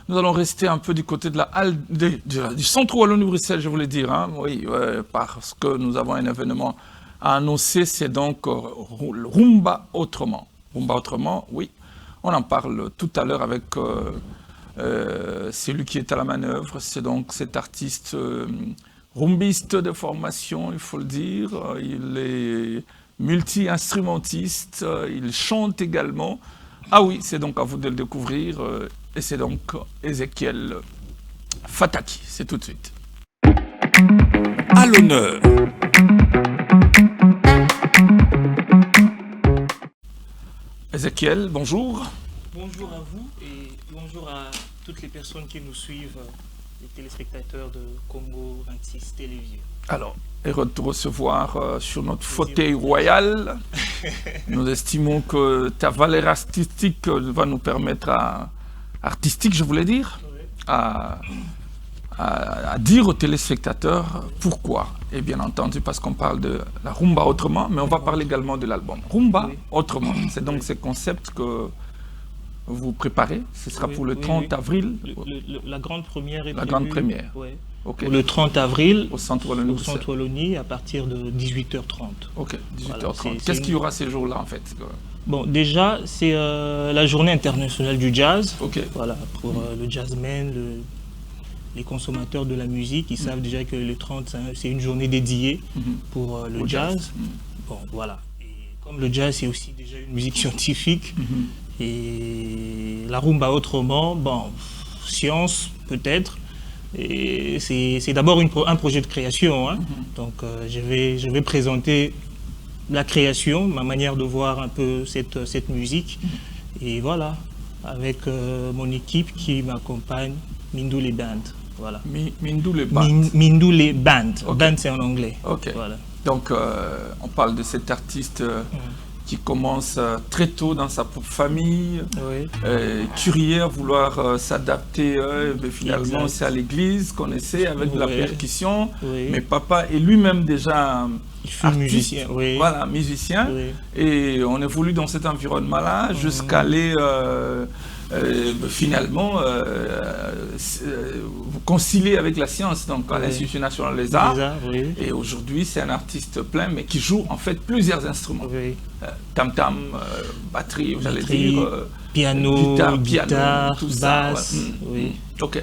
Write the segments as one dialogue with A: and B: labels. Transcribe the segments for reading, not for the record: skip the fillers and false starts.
A: Nous allons rester un peu du côté de la halle du centre Wallonie-Bruxelles, je voulais dire. Hein. Oui, parce que nous avons un événement à annoncer, c'est donc Rumba Autrement. Rumba Autrement, oui, on en parle tout à l'heure avec celui qui est à la manœuvre. C'est donc cet artiste rumbiste de formation, il faut le dire. Il est multi-instrumentiste, il chante également. Ah oui, c'est donc à vous de le découvrir. Et c'est donc Ezekiel Fataki. C'est tout de suite. À l'honneur. Ezekiel, bonjour.
B: Bonjour à vous et bonjour à toutes les personnes qui nous suivent, les téléspectateurs de Congo 26 Télévision.
A: Alors, heureux de te recevoir sur notre fauteuil royal. Nous estimons que ta valeur artistique va nous permettre artistique, je voulais dire,
B: Oui.
A: à dire aux téléspectateurs pourquoi. Et bien entendu, parce qu'on parle de la Rumba Autrement, mais on va parler également de l'album. Rumba Autrement, c'est donc ce concept que vous préparez. Ce sera pour le 30 avril.
B: La grande première est
A: La grande première.
B: Ouais.
A: Okay.
B: Pour le 30 avril,
A: au centre
B: Wallonie, à partir de 18h30.
A: Ok, 18h30.
B: Voilà,
A: Qu'est-ce qu'il y aura ces jours-là en fait?
B: Bon, déjà, c'est la journée internationale du jazz.
A: Okay.
B: Voilà, pour le jazzman, les consommateurs de la musique, ils savent déjà que le 30, c'est une journée dédiée pour le jazz. Bon, voilà. Et comme le jazz, c'est aussi déjà une musique scientifique, et la rumba autrement, bon, science peut-être. Et c'est d'abord un projet de création. Hein. Donc, je vais présenter la création, ma manière de voir un peu cette musique. Et voilà, avec mon équipe qui m'accompagne, Mindoule Band. Voilà.
A: Mindoule Band.
B: Mindoule Band.
A: Okay.
B: Band, c'est en anglais.
A: Ok.
B: Voilà.
A: Donc, on parle de cet artiste qui commence très tôt dans sa propre famille, curieux à vouloir s'adapter, finalement c'est à l'église qu'on essaie avec de la percussion, mais papa est lui-même déjà artiste,
B: musicien,
A: voilà, musicien, et on évolue dans cet environnement-là jusqu'à aller finalement concilier avec la science, donc à l'Institut national des arts. Et aujourd'hui, c'est un artiste plein, mais qui joue en fait plusieurs instruments. Tam-tam, batterie, vous allez dire,
B: piano, guitare,
A: tout
B: basse.
A: Ça. Ok.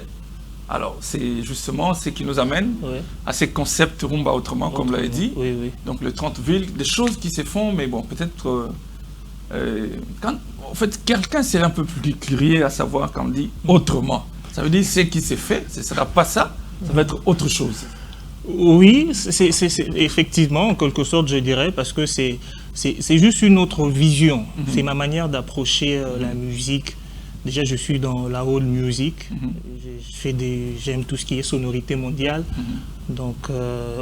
A: Alors, c'est justement ce qui nous amène à ces concepts Rumba Autrement, comme vous l'avez dit. Donc, le 30 villes, des choses qui se font, mais bon, peut-être quand en fait quelqu'un serait un peu plus curieux à savoir quand on dit autrement. Ça veut dire ce qui s'est fait, ce ne sera pas ça, ça va être autre chose.
B: Oui, c'est effectivement, en quelque sorte, je dirais, parce que c'est juste une autre vision. C'est ma manière d'approcher la musique. Déjà, je suis dans la old music. J'aime tout ce qui est sonorité mondiale. Donc,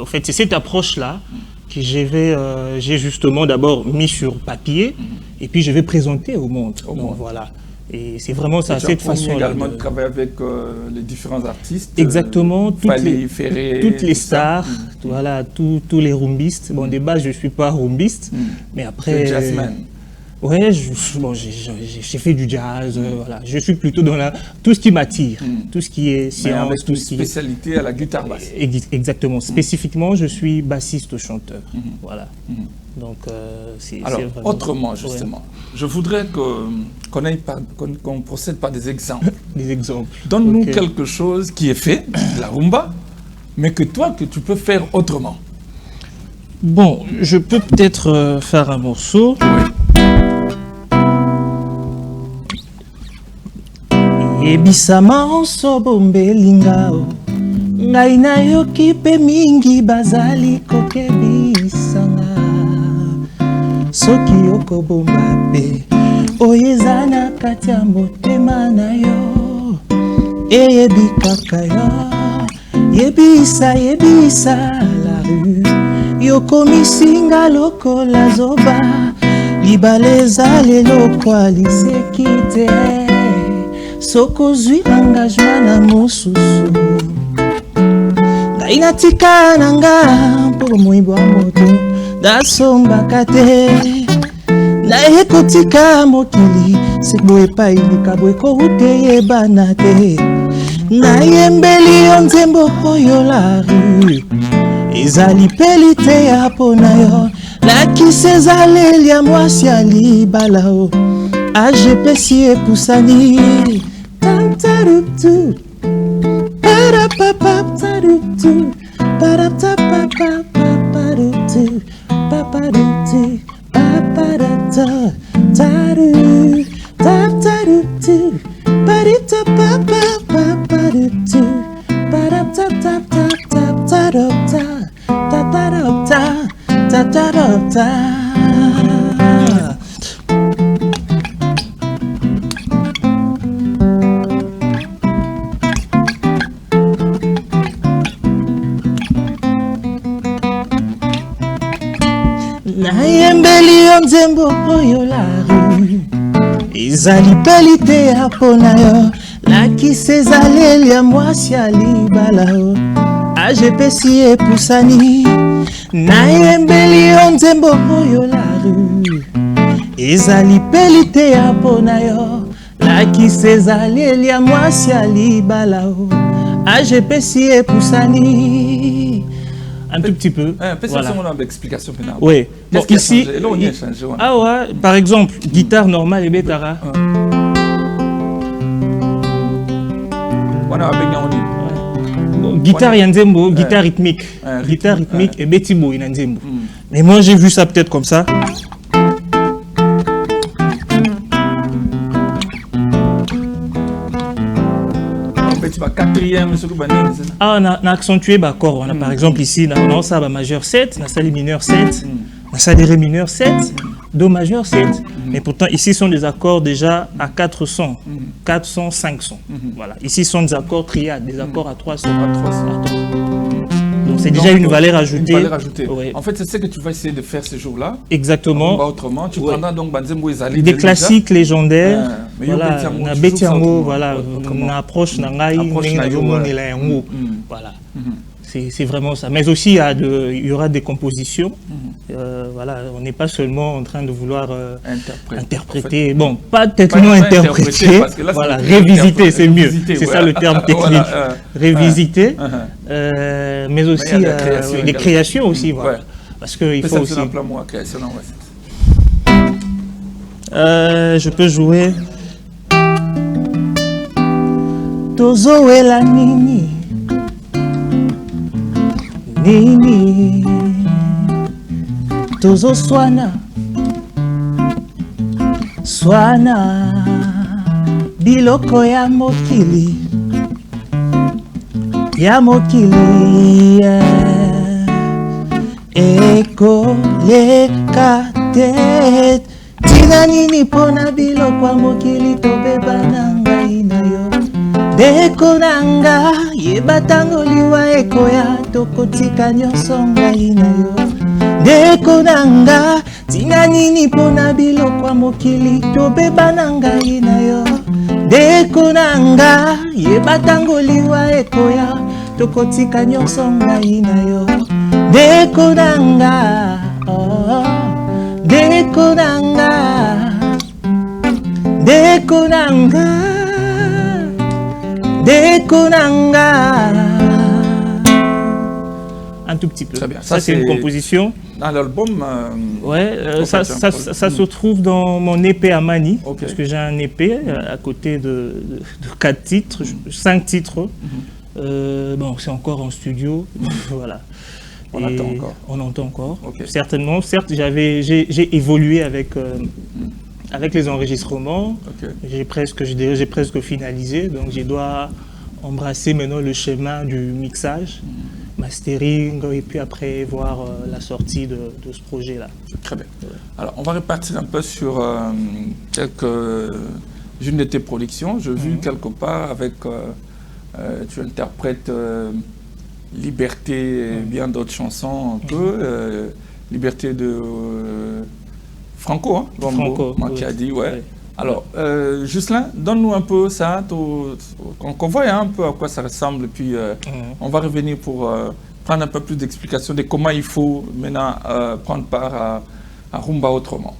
B: en fait, c'est cette approche-là que j'ai justement d'abord mis sur papier et puis je vais présenter au monde. Donc, voilà. Et c'est vraiment ça, cette façon
A: également de travailler avec les différents artistes.
B: Exactement, toutes les stars, voilà, tous les rumbistes. Bon, de base, je ne suis pas rumbiste, mais après...
A: jazzman.
B: Ouais, j'ai fait du jazz, voilà. Je suis plutôt dans tout ce qui m'attire, tout ce qui est science,
A: avec
B: tout ce qui est...
A: spécialité à la guitare basse.
B: Exactement. Spécifiquement, je suis bassiste-chanteur, voilà. Donc,
A: alors,
B: vraiment...
A: autrement, justement, je voudrais qu'on procède par des exemples.
B: Des exemples.
A: Donne-nous quelque chose qui est fait, la rumba, mais que toi, que tu peux faire autrement.
B: Bon, je peux peut-être faire un morceau. Ebisama onso bombelingao ngai nayoki pe mingi bazali kokebisanga soki okobomba pe oyo eza na kati ya motema na yo eyebi kaka yo yebisa la rue yokomisinga lokola zoba libala ezali elokwa liseki te sokozwi engagement na mosusu ngai natika na nga mpo moyibo ya moto nasombaka te naye kotika mokili Seboye pa ilika boye koute yebana te. Nayembeli yo nzembo oyo la rue. Ezali pelite ya pona yo. Lakisi ezaleli ya mwasi ya libala o. AGPC epusani. Tantaruptu. Parapapaptaruptu. Parapapapapaptaruptu. Paparuptu. Paparata. Taru. Taptaruptu. Paritapapapaptaruptu. Paraptaptaptaptaptarupta. Tatarupta. Tatarupta. Nayembeli yo nzembo oyo la rue. Ezali pelite ya pona yo. Lakisi ezaleli ya mwasi ya libala o. AGPC epusani. Nayembeli yo nzembo oyo la rue. Ezali pelite ya pona yo. Lakisi ezaleli ya mwasi ya libala o. AGPC epusani. Un tout petit peu.
A: Voilà. Une explication pénale.
B: Oui. Bon, ici,
A: là, on y a changé, ouais.
B: Ah ouais, par exemple, guitare normale et bétara.
A: Voilà,
B: bon, guitare yanzembo, guitare rythmique. Guitare rythmique et betibo yanzembo. Mais moi j'ai vu ça peut-être comme ça.
A: Quatrième,
B: ah, on a accentué l'accord. On a par exemple ici, on a ça majeur 7, on a ça mineur 7, on a ça ré mineur 7, do majeur 7. Mais pourtant, ici sont des accords déjà à 400, 400, 500. Voilà. Ici sont des accords triades, des accords à 300. Donc c'est déjà une valeur ajoutée.
A: Une valeur ajoutée. Ouais. En fait, c'est ce que tu vas essayer de faire ce jour-là.
B: Exactement.
A: Autrement, tu prendras donc
B: des classiques légendaires. Voilà, on a Betiango, voilà, on approche Nangaï, voilà. C'est vraiment ça. Mais aussi, il y aura des compositions. Voilà, on n'est pas seulement en train de vouloir interpréter. En fait, bon, pas tellement interpréter, voilà, révisiter, c'est mieux. C'est ça le terme technique. Voilà, révisiter, mais aussi les créations aussi. Voilà. Parce qu'il faut aussi. Je peux jouer. Tozo et la nini. Nini Tozo Swana Swana Biloko ya mokili Eko leka tete Tina nini pona biloko ya mokili Tobeba na ngai na yo Deko nanga yebatango liwa ekoya tokotika nyonso ngai na yo Deko nanga tina nini pona biloko ya mokili tobeba na ngai na yo Deko nanga yebatango liwa ekoya tokotika nyonso ngai na yo Deko nanga oh Deko nanga Deko nanga Dekonanga. Un tout petit peu. Très bien. Ça c'est une composition.
A: Dans l'album.
B: Ça se trouve dans mon EP à Mani. Parce que j'ai un EP à côté de 4 titres, 5 titres. Bon, c'est encore en studio. Voilà.
A: On entend encore.
B: On entend encore. Certainement. Certes, j'ai évolué avec les enregistrements, j'ai presque finalisé, donc je dois embrasser maintenant le chemin du mixage, mastering, et puis après voir la sortie de ce projet-là.
A: Très bien. Alors, on va repartir un peu sur une de tes productions. J'ai vu quelque part avec, tu interprètes Liberté et bien d'autres chansons un peu, Liberté de... Franco, hein,
B: Franco,
A: qui a dit, ouais. Alors, Jocelyn, donne-nous un peu ça, qu'on voit un peu à quoi ça ressemble, puis on va revenir pour prendre un peu plus d'explications de comment il faut maintenant prendre part à Rumba autrement.